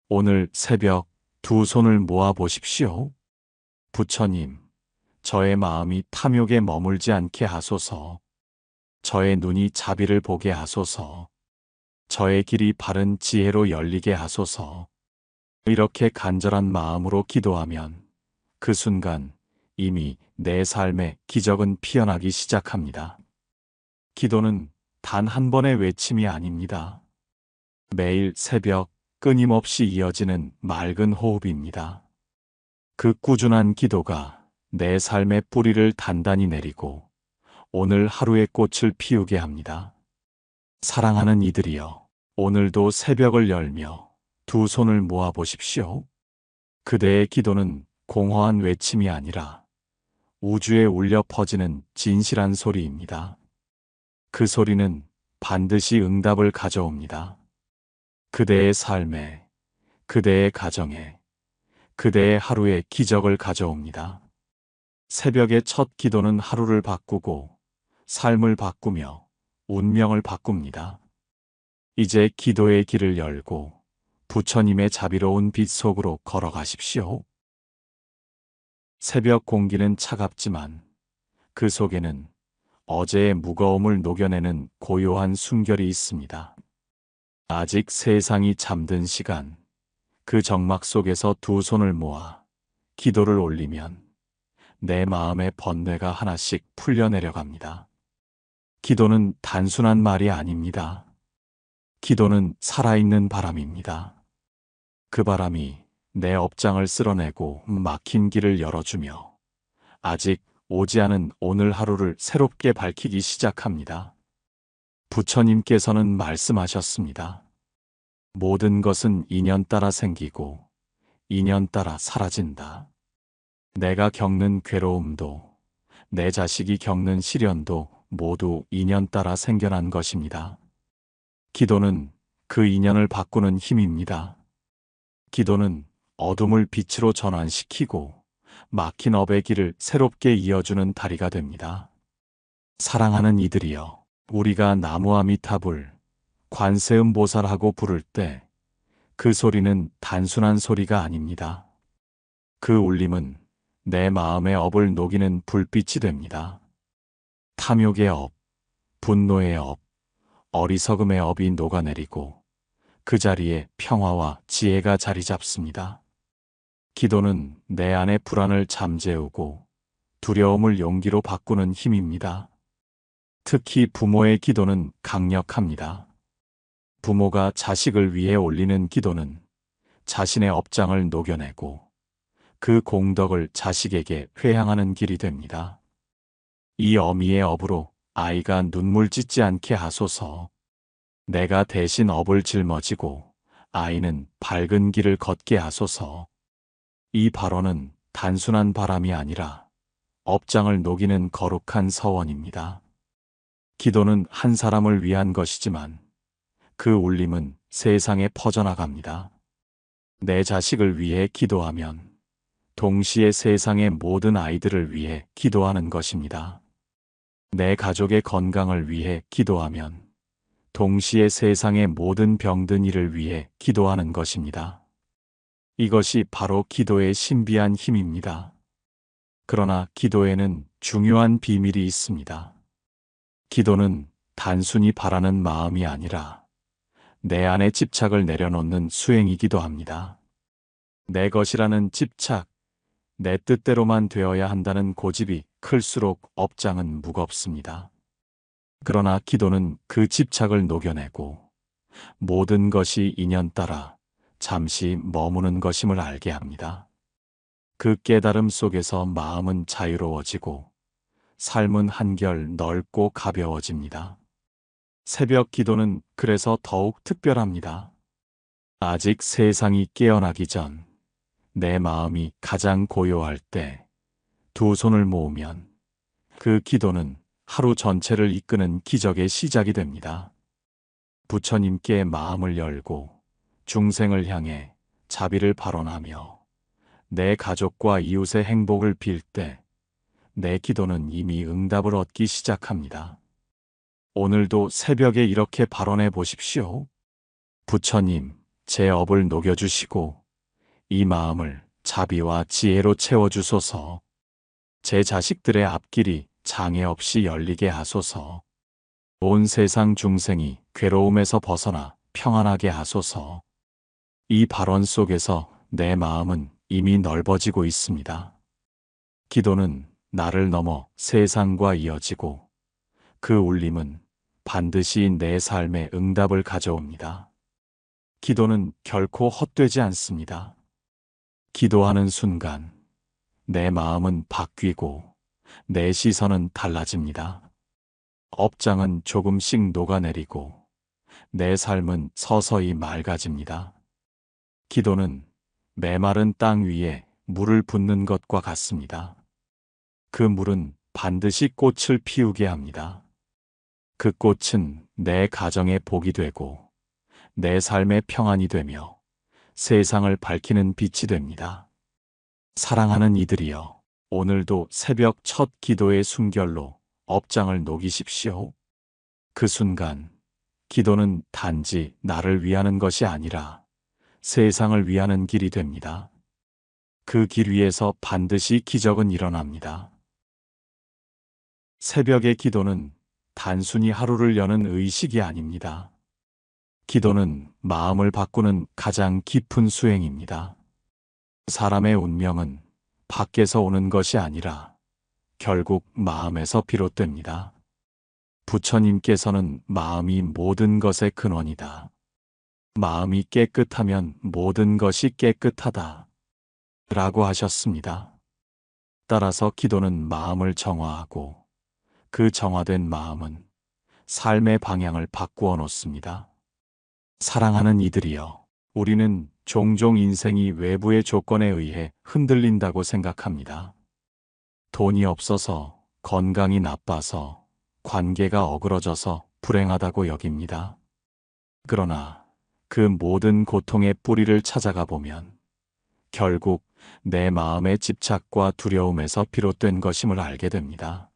오늘 새벽 두 손을 모아 보십시오. 부처님, 저의 마음이 탐욕에 머물지 않게 하소서. 저의 눈이 자비를 보게 하소서. 저의 길이 바른 지혜로 열리게 하소서. 이렇게 간절한 마음으로 기도하면 그 순간 이미 내 삶에 기적은 피어나기 시작합니다. 기도는 단 한 번의 외침이 아닙니다. 매일 새벽 끊임없이 이어지는 맑은 호흡입니다. 그 꾸준한 기도가 내 삶의 뿌리를 단단히 내리고 오늘 하루의 꽃을 피우게 합니다. 사랑하는 이들이여, 오늘도 새벽을 열며 두 손을 모아 보십시오. 그대의 기도는 공허한 외침이 아니라 우주에 울려 퍼지는 진실한 소리입니다. 그 소리는 반드시 응답을 가져옵니다. 그대의 삶에, 그대의 가정에, 그대의 하루에 기적을 가져옵니다. 새벽의 첫 기도는 하루를 바꾸고 삶을 바꾸며 운명을 바꿉니다. 이제 기도의 길을 열고 부처님의 자비로운 빛 속으로 걸어가십시오. 새벽 공기는 차갑지만 그 속에는 어제의 무거움을 녹여내는 고요한 숨결이 있습니다. 아직 세상이 잠든 시간, 그 정막 속에서 두 손을 모아 기도를 올리면 내 마음의 번뇌가 하나씩 풀려 내려갑니다. 기도는 단순한 말이 아닙니다. 기도는 살아있는 바람입니다. 그 바람이 내 업장을 쓸어내고 막힌 길을 열어주며 아직 오지 않은 오늘 하루를 새롭게 밝히기 시작합니다. 부처님께서는 말씀하셨습니다. 모든 것은 인연 따라 생기고 인연 따라 사라진다. 내가 겪는 괴로움도 내 자식이 겪는 시련도 모두 인연 따라 생겨난 것입니다. 기도는 그 인연을 바꾸는 힘입니다. 기도는 어둠을 빛으로 전환시키고 막힌 업의 길을 새롭게 이어주는 다리가 됩니다. 사랑하는 이들이여, 우리가 나무아미타불, 관세음보살하고 부를 때 그 소리는 단순한 소리가 아닙니다. 그 울림은 내 마음의 업을 녹이는 불빛이 됩니다. 탐욕의 업, 분노의 업, 어리석음의 업이 녹아내리고 그 자리에 평화와 지혜가 자리 잡습니다. 기도는 내 안의 불안을 잠재우고 두려움을 용기로 바꾸는 힘입니다. 특히 부모의 기도는 강력합니다. 부모가 자식을 위해 올리는 기도는 자신의 업장을 녹여내고 그 공덕을 자식에게 회향하는 길이 됩니다. 이 어미의 업으로 아이가 눈물 짓지 않게 하소서. 내가 대신 업을 짊어지고 아이는 밝은 길을 걷게 하소서. 이 발언은 단순한 바람이 아니라 업장을 녹이는 거룩한 서원입니다. 기도는 한 사람을 위한 것이지만 그 울림은 세상에 퍼져나갑니다. 내 자식을 위해 기도하면 동시에 세상의 모든 아이들을 위해 기도하는 것입니다. 내 가족의 건강을 위해 기도하면 동시에 세상의 모든 병든 이를 위해 기도하는 것입니다. 이것이 바로 기도의 신비한 힘입니다. 그러나 기도에는 중요한 비밀이 있습니다. 기도는 단순히 바라는 마음이 아니라 내 안에 집착을 내려놓는 수행이기도 합니다. 내 것이라는 집착, 내 뜻대로만 되어야 한다는 고집이 클수록 업장은 무겁습니다. 그러나 기도는 그 집착을 녹여내고 모든 것이 인연 따라 잠시 머무는 것임을 알게 합니다. 그 깨달음 속에서 마음은 자유로워지고 삶은 한결 넓고 가벼워집니다. 새벽 기도는 그래서 더욱 특별합니다. 아직 세상이 깨어나기 전 내 마음이 가장 고요할 때 두 손을 모으면 그 기도는 하루 전체를 이끄는 기적의 시작이 됩니다. 부처님께 마음을 열고 중생을 향해 자비를 발언하며 내 가족과 이웃의 행복을 빌 때 내 기도는 이미 응답을 얻기 시작합니다. 오늘도 새벽에 이렇게 발언해 보십시오. 부처님, 제 업을 녹여주시고 이 마음을 자비와 지혜로 채워주소서. 제 자식들의 앞길이 장애 없이 열리게 하소서. 온 세상 중생이 괴로움에서 벗어나 평안하게 하소서. 이 발언 속에서 내 마음은 이미 넓어지고 있습니다. 기도는 나를 넘어 세상과 이어지고 그 울림은 반드시 내 삶에 응답을 가져옵니다. 기도는 결코 헛되지 않습니다. 기도하는 순간 내 마음은 바뀌고 내 시선은 달라집니다. 업장은 조금씩 녹아내리고 내 삶은 서서히 맑아집니다. 기도는 메마른 땅 위에 물을 붓는 것과 같습니다. 그 물은 반드시 꽃을 피우게 합니다. 그 꽃은 내 가정의 복이 되고 내 삶의 평안이 되며 세상을 밝히는 빛이 됩니다. 사랑하는 이들이여, 오늘도 새벽 첫 기도의 숨결로 업장을 녹이십시오. 그 순간 기도는 단지 나를 위하는 것이 아니라 세상을 위하는 길이 됩니다. 그 길 위에서 반드시 기적은 일어납니다. 새벽의 기도는 단순히 하루를 여는 의식이 아닙니다. 기도는 마음을 바꾸는 가장 깊은 수행입니다. 사람의 운명은 밖에서 오는 것이 아니라 결국 마음에서 비롯됩니다. 부처님께서는 마음이 모든 것의 근원이다. 마음이 깨끗하면 모든 것이 깨끗하다. 라고 하셨습니다. 따라서 기도는 마음을 정화하고 그 정화된 마음은 삶의 방향을 바꾸어 놓습니다. 사랑하는 이들이여, 우리는 종종 인생이 외부의 조건에 의해 흔들린다고 생각합니다. 돈이 없어서, 건강이 나빠서, 관계가 어그러져서 불행하다고 여깁니다. 그러나 그 모든 고통의 뿌리를 찾아가 보면 결국 내 마음의 집착과 두려움에서 비롯된 것임을 알게 됩니다.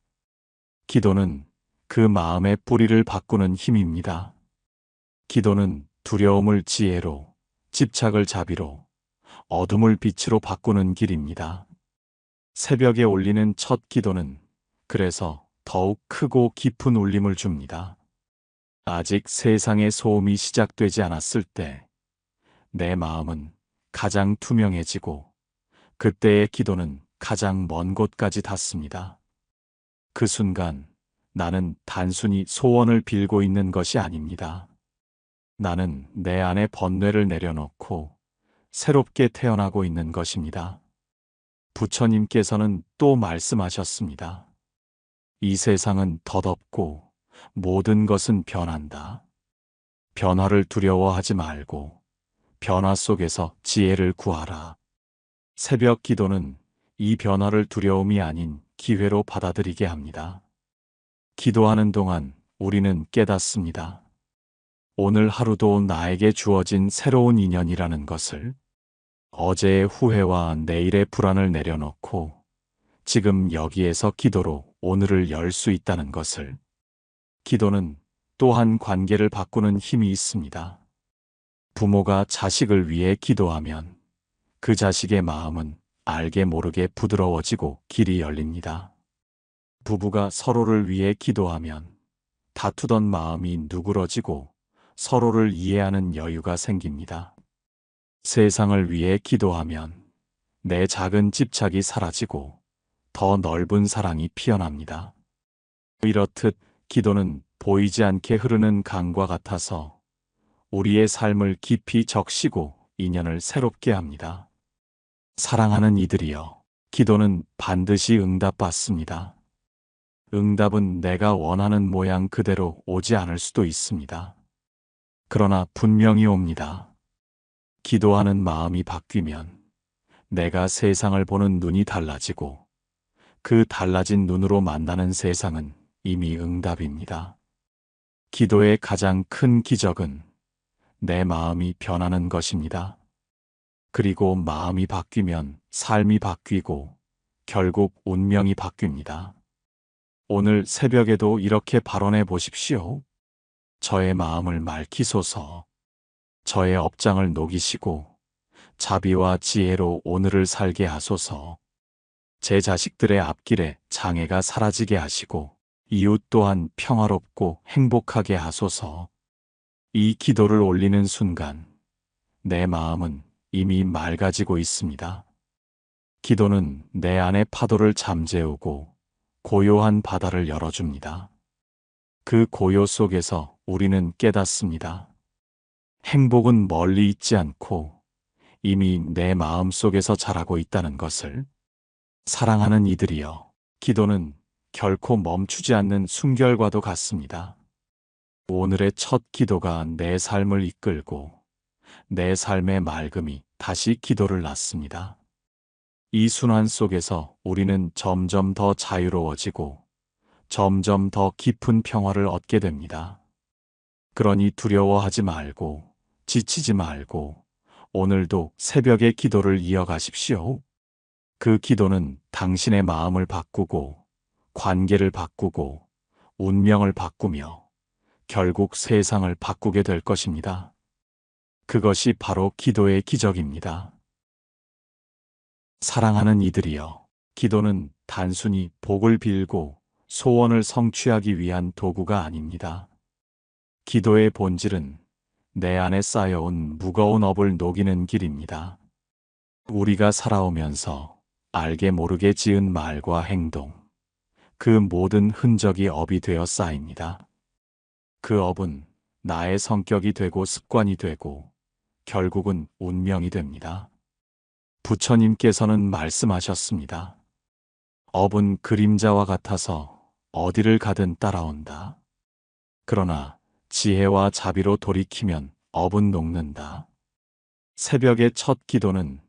기도는 그 마음의 뿌리를 바꾸는 힘입니다. 기도는 두려움을 지혜로, 집착을 자비로, 어둠을 빛으로 바꾸는 길입니다. 새벽에 올리는 첫 기도는 그래서 더욱 크고 깊은 울림을 줍니다. 아직 세상의 소음이 시작되지 않았을 때 내 마음은 가장 투명해지고 그때의 기도는 가장 먼 곳까지 닿습니다. 그 순간 나는 단순히 소원을 빌고 있는 것이 아닙니다. 나는 내 안의 번뇌를 내려놓고 새롭게 태어나고 있는 것입니다. 부처님께서는 또 말씀하셨습니다. 이 세상은 덧없고 모든 것은 변한다. 변화를 두려워하지 말고 변화 속에서 지혜를 구하라. 새벽 기도는 이 변화를 두려움이 아닌 기회로 받아들이게 합니다. 기도하는 동안 우리는 깨닫습니다. 오늘 하루도 나에게 주어진 새로운 인연이라는 것을, 어제의 후회와 내일의 불안을 내려놓고 지금 여기에서 기도로 오늘을 열 수 있다는 것을. 기도는 또한 관계를 바꾸는 힘이 있습니다. 부모가 자식을 위해 기도하면 그 자식의 마음은 알게 모르게 부드러워지고 길이 열립니다. 부부가 서로를 위해 기도하면 다투던 마음이 누그러지고 서로를 이해하는 여유가 생깁니다. 세상을 위해 기도하면 내 작은 집착이 사라지고 더 넓은 사랑이 피어납니다. 이렇듯 기도는 보이지 않게 흐르는 강과 같아서 우리의 삶을 깊이 적시고 인연을 새롭게 합니다. 사랑하는 이들이여, 기도는 반드시 응답받습니다. 응답은 내가 원하는 모양 그대로 오지 않을 수도 있습니다. 그러나 분명히 옵니다. 기도하는 마음이 바뀌면 내가 세상을 보는 눈이 달라지고 그 달라진 눈으로 만나는 세상은 이미 응답입니다. 기도의 가장 큰 기적은 내 마음이 변하는 것입니다. 그리고 마음이 바뀌면 삶이 바뀌고 결국 운명이 바뀝니다. 오늘 새벽에도 이렇게 발언해 보십시오. 저의 마음을 맑히소서. 저의 업장을 녹이시고 자비와 지혜로 오늘을 살게 하소서. 제 자식들의 앞길에 장애가 사라지게 하시고 이웃 또한 평화롭고 행복하게 하소서. 이 기도를 올리는 순간 내 마음은 이미 맑아지고 있습니다. 기도는 내 안의 파도를 잠재우고 고요한 바다를 열어줍니다. 그 고요 속에서 우리는 깨닫습니다. 행복은 멀리 있지 않고 이미 내 마음 속에서 자라고 있다는 것을. 사랑하는 이들이여, 기도는 결코 멈추지 않는 숨결과도 같습니다. 오늘의 첫 기도가 내 삶을 이끌고 내 삶의 맑음이 다시 기도를 낳습니다. 이 순환 속에서 우리는 점점 더 자유로워지고 점점 더 깊은 평화를 얻게 됩니다. 그러니 두려워하지 말고 지치지 말고 오늘도 새벽의 기도를 이어가십시오. 그 기도는 당신의 마음을 바꾸고 관계를 바꾸고 운명을 바꾸며 결국 세상을 바꾸게 될 것입니다. 그것이 바로 기도의 기적입니다. 사랑하는 이들이여, 기도는 단순히 복을 빌고 소원을 성취하기 위한 도구가 아닙니다. 기도의 본질은 내 안에 쌓여온 무거운 업을 녹이는 길입니다. 우리가 살아오면서 알게 모르게 지은 말과 행동, 그 모든 흔적이 업이 되어 쌓입니다. 그 업은 나의 성격이 되고 습관이 되고 결국은 운명이 됩니다. 부처님께서는 말씀하셨습니다. 업은 그림자와 같아서 어디를 가든 따라온다. 그러나 지혜와 자비로 돌이키면 업은 녹는다. 새벽의 첫 기도는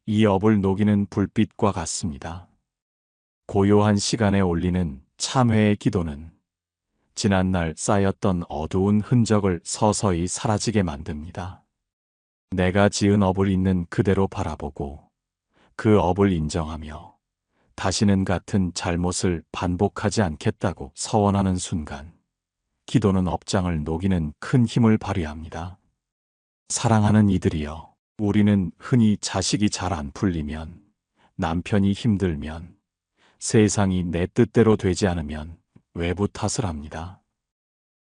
이 업을 녹이는 불빛과 같습니다. 고요한 시간에 올리는 참회의 기도는 지난날 쌓였던 어두운 흔적을 서서히 사라지게 만듭니다. 내가 지은 업을 있는 그대로 바라보고 그 업을 인정하며 다시는 같은 잘못을 반복하지 않겠다고 서원하는 순간, 기도는 업장을 녹이는 큰 힘을 발휘합니다. 사랑하는 이들이여, 우리는 흔히 자식이 잘 안 풀리면, 남편이 힘들면, 세상이 내 뜻대로 되지 않으면 외부 탓을 합니다.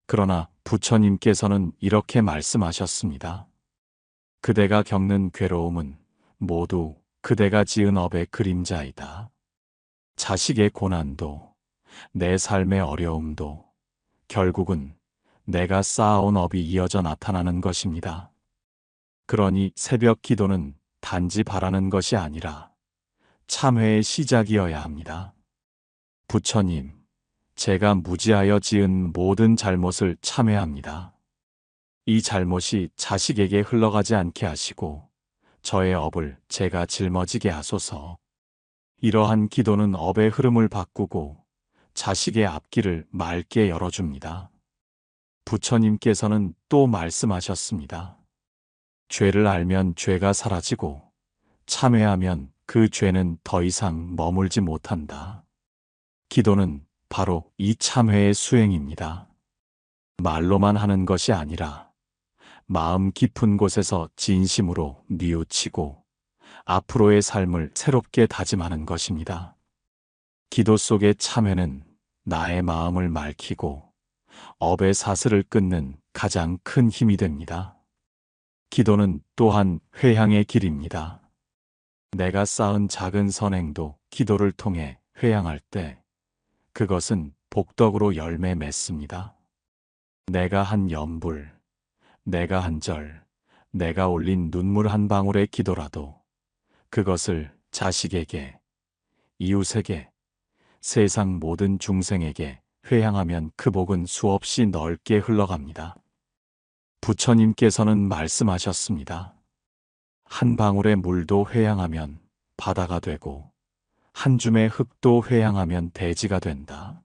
그러나 부처님께서는 이렇게 말씀하셨습니다. 그대가 겪는 괴로움은 모두 그대가 지은 업의 그림자이다. 자식의 고난도, 내 삶의 어려움도 결국은 내가 쌓아온 업이 이어져 나타나는 것입니다. 그러니 새벽 기도는 단지 바라는 것이 아니라 참회의 시작이어야 합니다. 부처님, 제가 무지하여 지은 모든 잘못을 참회합니다. 이 잘못이 자식에게 흘러가지 않게 하시고 저의 업을 제가 짊어지게 하소서. 이러한 기도는 업의 흐름을 바꾸고 자식의 앞길을 맑게 열어줍니다. 부처님께서는 또 말씀하셨습니다. 죄를 알면 죄가 사라지고 참회하면 그 죄는 더 이상 머물지 못한다. 기도는 바로 이 참회의 수행입니다. 말로만 하는 것이 아니라 마음 깊은 곳에서 진심으로 뉘우치고 앞으로의 삶을 새롭게 다짐하는 것입니다. 기도 속의 참회는 나의 마음을 맑히고 업의 사슬을 끊는 가장 큰 힘이 됩니다. 기도는 또한 회향의 길입니다. 내가 쌓은 작은 선행도 기도를 통해 회향할 때 그것은 복덕으로 열매 맺습니다. 내가 한 염불, 내가 한 절, 내가 올린 눈물 한 방울의 기도라도 그것을 자식에게, 이웃에게, 세상 모든 중생에게 회향하면 그 복은 수없이 넓게 흘러갑니다. 부처님께서는 말씀하셨습니다. 한 방울의 물도 회향하면 바다가 되고 한 줌의 흙도 회향하면 대지가 된다.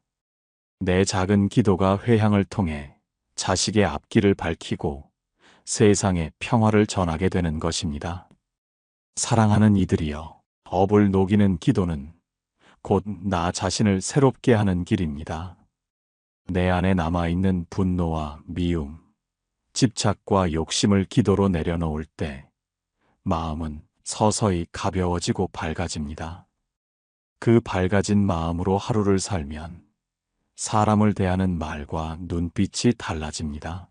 내 작은 기도가 회향을 통해 자식의 앞길을 밝히고 세상에 평화를 전하게 되는 것입니다. 사랑하는 이들이여, 업을 녹이는 기도는 곧 나 자신을 새롭게 하는 길입니다. 내 안에 남아있는 분노와 미움, 집착과 욕심을 기도로 내려놓을 때 마음은 서서히 가벼워지고 밝아집니다. 그 밝아진 마음으로 하루를 살면 사람을 대하는 말과 눈빛이 달라집니다.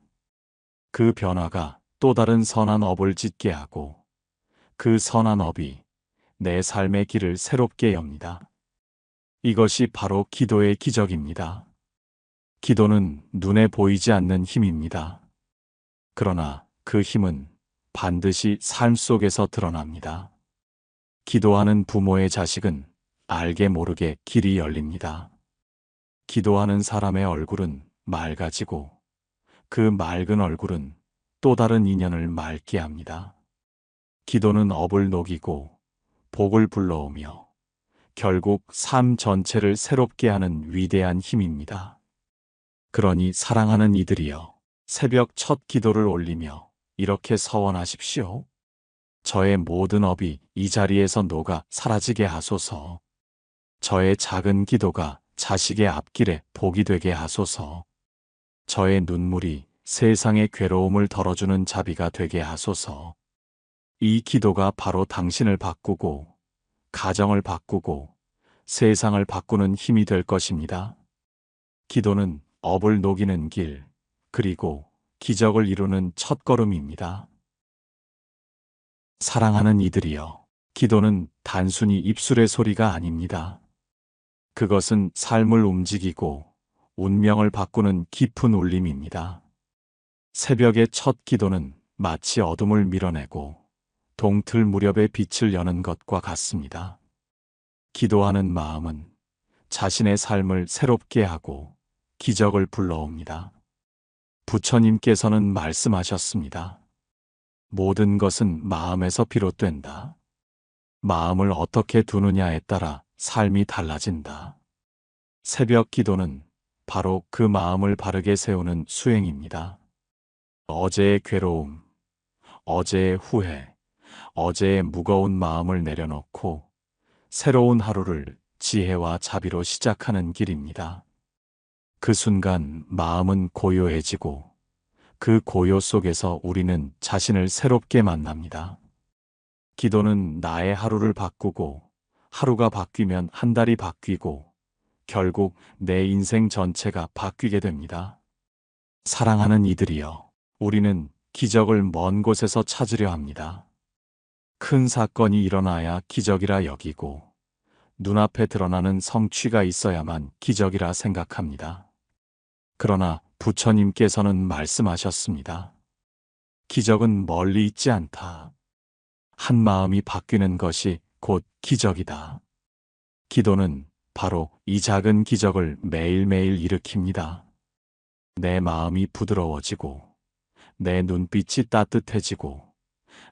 그 변화가 또 다른 선한 업을 짓게 하고 그 선한 업이 내 삶의 길을 새롭게 엽니다. 이것이 바로 기도의 기적입니다. 기도는 눈에 보이지 않는 힘입니다. 그러나 그 힘은 반드시 삶 속에서 드러납니다. 기도하는 부모의 자식은 알게 모르게 길이 열립니다. 기도하는 사람의 얼굴은 맑아지고 그 맑은 얼굴은 또 다른 인연을 맑게 합니다. 기도는 업을 녹이고 복을 불러오며 결국 삶 전체를 새롭게 하는 위대한 힘입니다. 그러니 사랑하는 이들이여, 새벽 첫 기도를 올리며 이렇게 서원하십시오. 저의 모든 업이 이 자리에서 녹아 사라지게 하소서. 저의 작은 기도가 자식의 앞길에 복이 되게 하소서. 저의 눈물이 세상의 괴로움을 덜어주는 자비가 되게 하소서. 이 기도가 바로 당신을 바꾸고 가정을 바꾸고 세상을 바꾸는 힘이 될 것입니다. 기도는 업을 녹이는 길, 그리고 기적을 이루는 첫걸음입니다. 사랑하는 이들이여, 기도는 단순히 입술의 소리가 아닙니다. 그것은 삶을 움직이고 운명을 바꾸는 깊은 울림입니다. 새벽의 첫 기도는 마치 어둠을 밀어내고 동틀 무렵에 빛을 여는 것과 같습니다. 기도하는 마음은 자신의 삶을 새롭게 하고 기적을 불러옵니다. 부처님께서는 말씀하셨습니다. 모든 것은 마음에서 비롯된다. 마음을 어떻게 두느냐에 따라 삶이 달라진다. 새벽 기도는 바로 그 마음을 바르게 세우는 수행입니다. 어제의 괴로움, 어제의 후회, 어제의 무거운 마음을 내려놓고 새로운 하루를 지혜와 자비로 시작하는 길입니다. 그 순간 마음은 고요해지고 그 고요 속에서 우리는 자신을 새롭게 만납니다. 기도는 나의 하루를 바꾸고 하루가 바뀌면 한 달이 바뀌고 결국 내 인생 전체가 바뀌게 됩니다. 사랑하는 이들이여, 우리는 기적을 먼 곳에서 찾으려 합니다. 큰 사건이 일어나야 기적이라 여기고 눈앞에 드러나는 성취가 있어야만 기적이라 생각합니다. 그러나 부처님께서는 말씀하셨습니다. 기적은 멀리 있지 않다. 한 마음이 바뀌는 것이 곧 기적이다. 기도는 바로 이 작은 기적을 매일매일 일으킵니다. 내 마음이 부드러워지고 내 눈빛이 따뜻해지고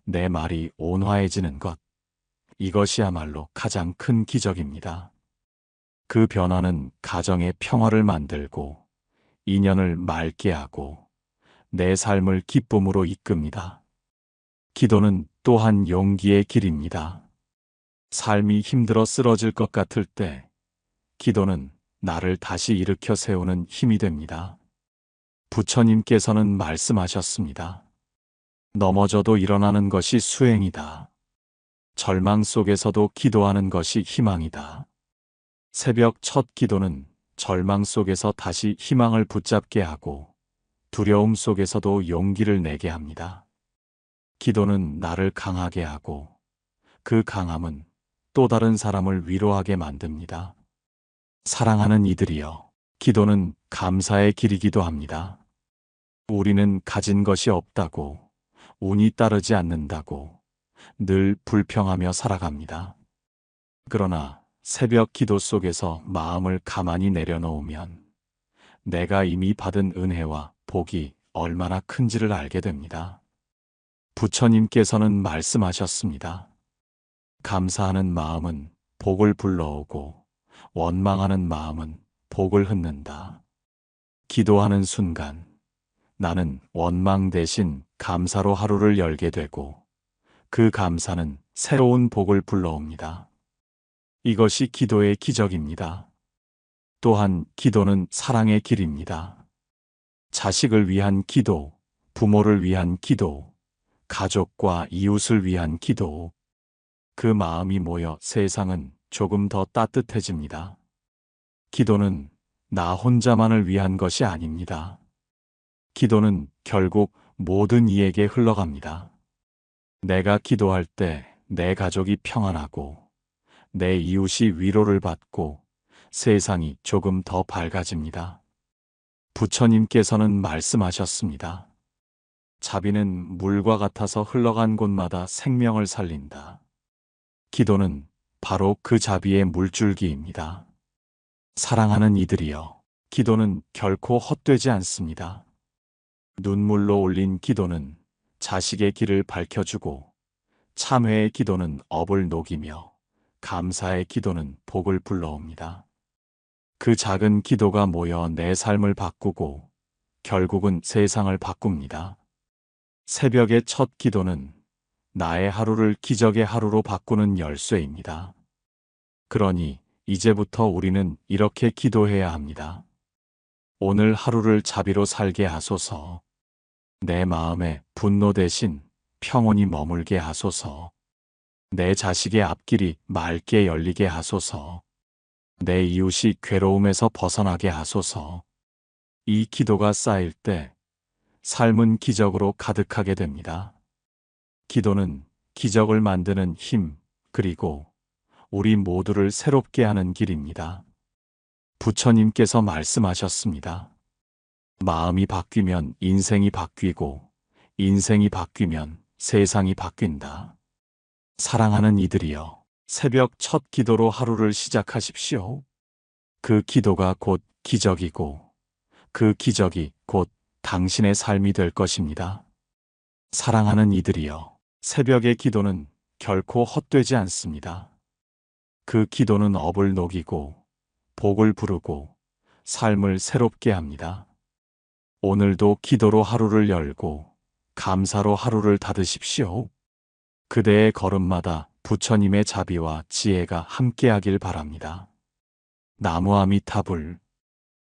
내 말이 온화해지는 것, 이것이야말로 가장 큰 기적입니다. 그 변화는 가정의 평화를 만들고 인연을 맑게 하고 내 삶을 기쁨으로 이끕니다. 기도는 또한 용기의 길입니다. 삶이 힘들어 쓰러질 것 같을 때 기도는 나를 다시 일으켜 세우는 힘이 됩니다. 부처님께서는 말씀하셨습니다. 넘어져도 일어나는 것이 수행이다. 절망 속에서도 기도하는 것이 희망이다. 새벽 첫 기도는 절망 속에서 다시 희망을 붙잡게 하고 두려움 속에서도 용기를 내게 합니다. 기도는 나를 강하게 하고 그 강함은 또 다른 사람을 위로하게 만듭니다. 사랑하는 이들이여, 기도는 감사의 길이기도 합니다. 우리는 가진 것이 없다고, 운이 따르지 않는다고 늘 불평하며 살아갑니다. 그러나 새벽 기도 속에서 마음을 가만히 내려놓으면 내가 이미 받은 은혜와 복이 얼마나 큰지를 알게 됩니다. 부처님께서는 말씀하셨습니다. 감사하는 마음은 복을 불러오고 원망하는 마음은 복을 흩는다. 기도하는 순간 나는 원망 대신 감사로 하루를 열게 되고 그 감사는 새로운 복을 불러옵니다. 이것이 기도의 기적입니다. 또한 기도는 사랑의 길입니다. 자식을 위한 기도, 부모를 위한 기도, 가족과 이웃을 위한 기도, 그 마음이 모여 세상은 조금 더 따뜻해집니다. 기도는 나 혼자만을 위한 것이 아닙니다. 기도는 결국 모든 이에게 흘러갑니다. 내가 기도할 때 내 가족이 평안하고 내 이웃이 위로를 받고 세상이 조금 더 밝아집니다. 부처님께서는 말씀하셨습니다. 자비는 물과 같아서 흘러간 곳마다 생명을 살린다. 기도는 바로 그 자비의 물줄기입니다. 사랑하는 이들이여, 기도는 결코 헛되지 않습니다. 눈물로 올린 기도는 자식의 길을 밝혀주고 참회의 기도는 업을 녹이며 감사의 기도는 복을 불러옵니다. 그 작은 기도가 모여 내 삶을 바꾸고 결국은 세상을 바꿉니다. 새벽의 첫 기도는 나의 하루를 기적의 하루로 바꾸는 열쇠입니다. 그러니 이제부터 우리는 이렇게 기도해야 합니다. 오늘 하루를 자비로 살게 하소서. 내 마음에 분노 대신 평온이 머물게 하소서. 내 자식의 앞길이 맑게 열리게 하소서. 내 이웃이 괴로움에서 벗어나게 하소서. 이 기도가 쌓일 때 삶은 기적으로 가득하게 됩니다. 기도는 기적을 만드는 힘, 그리고 우리 모두를 새롭게 하는 길입니다. 부처님께서 말씀하셨습니다. 마음이 바뀌면 인생이 바뀌고, 인생이 바뀌면 세상이 바뀐다. 사랑하는 이들이여, 새벽 첫 기도로 하루를 시작하십시오. 그 기도가 곧 기적이고, 그 기적이 곧 당신의 삶이 될 것입니다. 사랑하는 이들이여, 새벽의 기도는 결코 헛되지 않습니다. 그 기도는 업을 녹이고, 복을 부르고, 삶을 새롭게 합니다. 오늘도 기도로 하루를 열고, 감사로 하루를 닫으십시오. 그대의 걸음마다 부처님의 자비와 지혜가 함께하길 바랍니다. 나무아미타불.